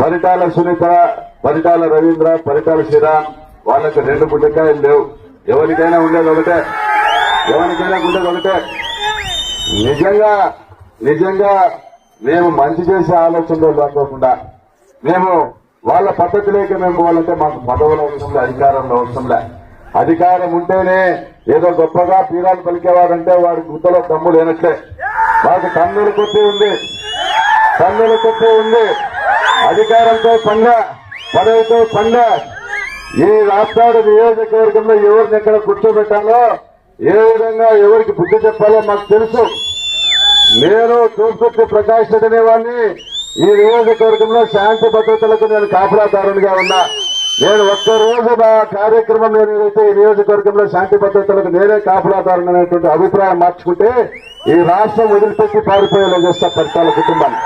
పరిటాల సునీత, పరిటాల రవీంద్ర, పరిటాల శ్రీరామ్ వాళ్ళకి 2 గుండెకాయలు లేవు. ఎవరికైనా ఉండేది ఒకటే, ఎవరికైనా ఉండేది ఒకటే. నిజంగా మేము మంచి చేసే ఆలోచనలో లేకోకుండా మేము వాళ్ళ పద్ధతిలోకి మేము పోవాలంటే మాకు పదవులు అవసరంలే, అధికారంలో అవసరంలే. అధికారం ఉంటేనే ఏదో గొప్పగా పీరాలు పలికేవాడంటే వాడి గుద్దలో దమ్ము లేనట్లే. మాకు కన్నులు కొట్టి ఉంది. అధికారంతో పండ, పదవితో పండ. ఈ రాష్ట్రాల నియోజకవర్గంలో ఎవరిని ఎక్కడ కూర్చోబెట్టాలో, ఏ విధంగా ఎవరికి బుద్ధి చెప్పాలో మాకు తెలుసు. నేను చూసుకొచ్చి ప్రకాష్ రెడ్డి అనేవాడిని ఈ నియోజకవర్గంలో శాంతి భద్రతలకు నేను కాపలాదారునిగా ఉన్నా. నేను ఒక్కరోజు నా కార్యక్రమం నేను ఏదైతే ఈ నియోజకవర్గంలో శాంతి భద్రతలకు నేనే కాపలాదారుని అనేటువంటి అభిప్రాయం మార్చుకుంటే ఈ రాష్ట్రం వదిలిపెట్టి పారిపోయేలా చేస్తా పరిటాల కుటుంబాన్ని.